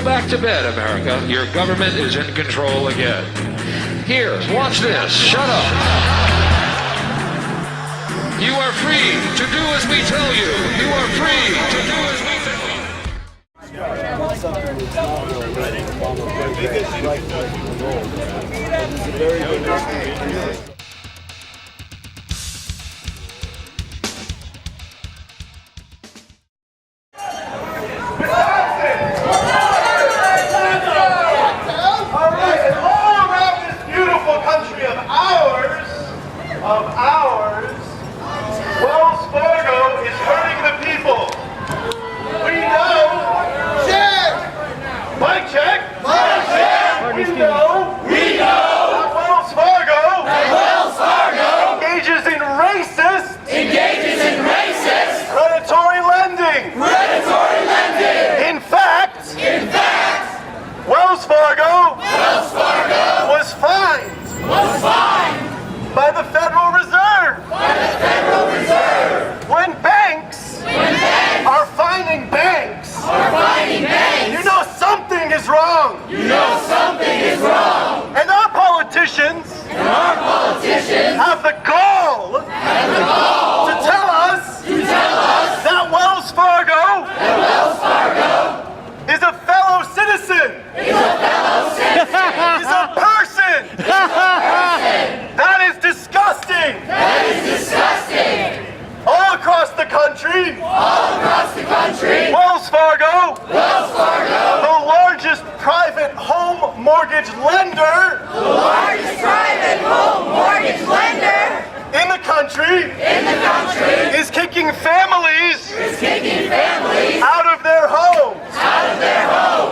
back to bed, America. Your government is in control again. Here, watch this. Shut up. You are free to do as we tell you. You are free to do as we tell you. Wells Fargo is hurting the people. We know. Mic check. We know. That Wells Fargo engages in racist predatory lending. In fact, Wells Fargo was fined by the Federal Reserve. When banks are fining banks, you know something is wrong. And our politicians have the gall to tell us that Wells Fargo is a fellow citizen. Is a person. That is disgusting. All across the country. Wells Fargo, the largest private home mortgage lender in the country, is kicking families out of their homes,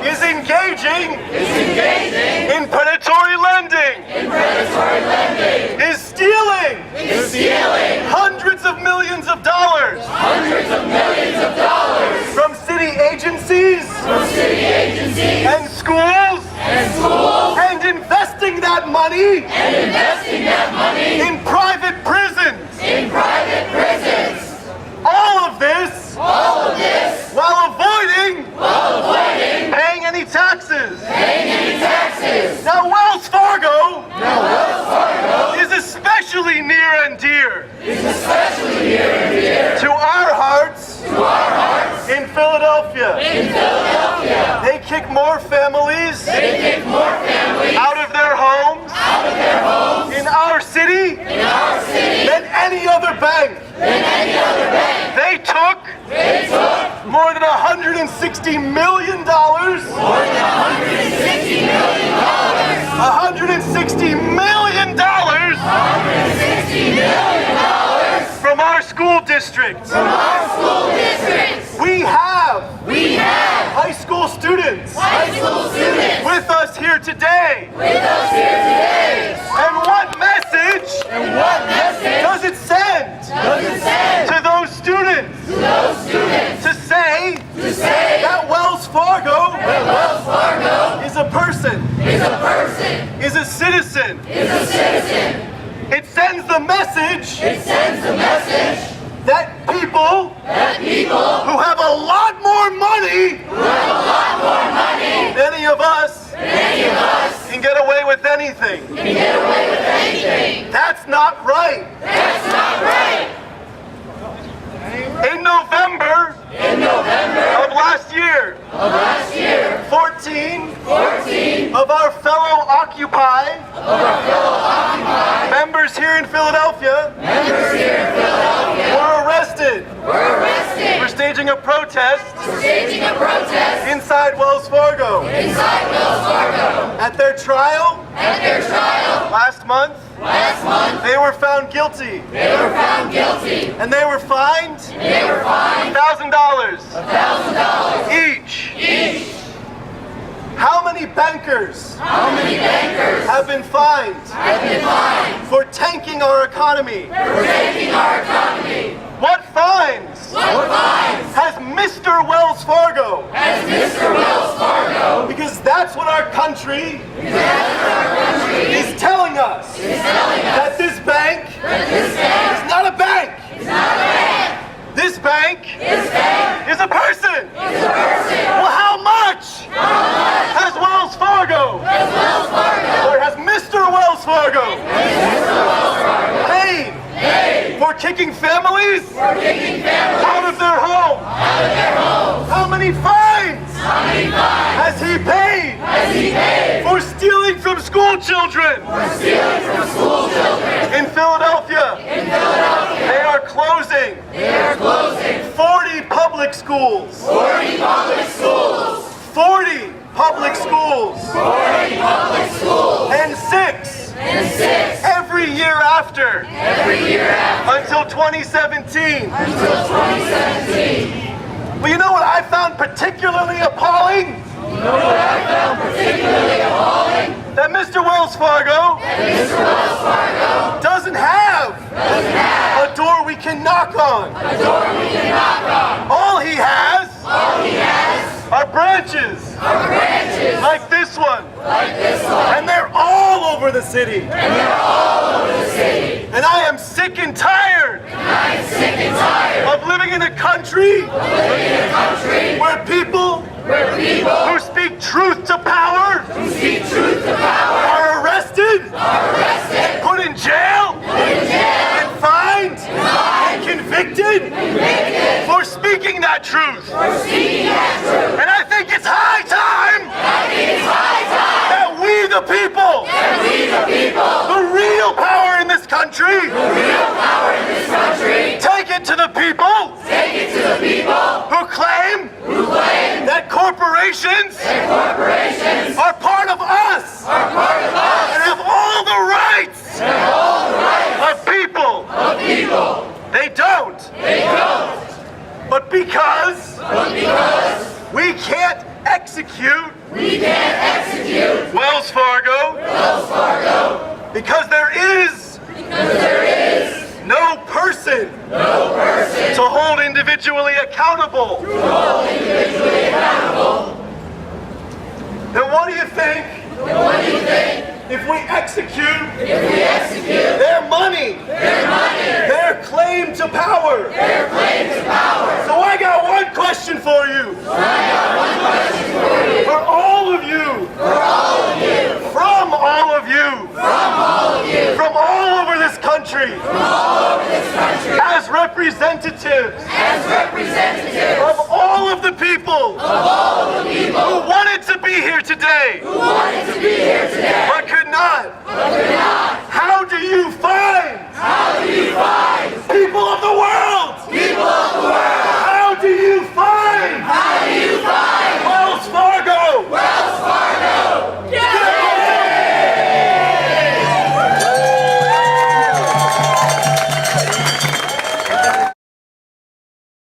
is engaging in predatory lending, is stealing hundreds of millions of dollars from city agencies and schools, and investing that money in private prisons. All of this while avoiding paying any taxes. Now Wells Fargo is especially near and dear to our hearts in Philadelphia. They kick more families out of their homes in our city than any other bank. They took more than $160 million. $160 million from our school district. We have high school students with us here today. And what message does it send to those students to say that Wells Fargo is a person, is a citizen? It sends the message that people who have a lot more money than any of us can get away with anything. That's not right. In November of last year, 14 of our fellow Occupy members here in Philadelphia were arrested for staging a protest inside Wells Fargo. At their trial last month, they were found guilty. And they were fined $1,000 each. How many bankers have been fined for tanking our economy? What fines has Mr. Wells Fargo? Because that's what our country is telling us. That this bank is not a bank. This bank is a person. Well, how much? We're kicking families out of their homes. How many fines has he paid for stealing from school children? In Philadelphia, they are closing 40 public schools. 40 public schools. And six every year after. Until 2017. Well, you know what I found particularly appalling? That Mr. Wells Fargo doesn't have a door we can knock on. All he has are branches like this one. And they're all over the city. And I am sick and tired of living in a country where people who speak truth to power are arrested, put in jail, and fined, and convicted for speaking that truth. And I think it's high time that we the people, the real power in this country, take it to the people who claim that corporations are part of us and have all the rights of people. They don't. But because we can't execute Wells Fargo, because there is no person to hold individually accountable. Then what do you think if we execute their money, their claim to power? So I got one question for you. For all of you, from all of you, from all over this country, as representatives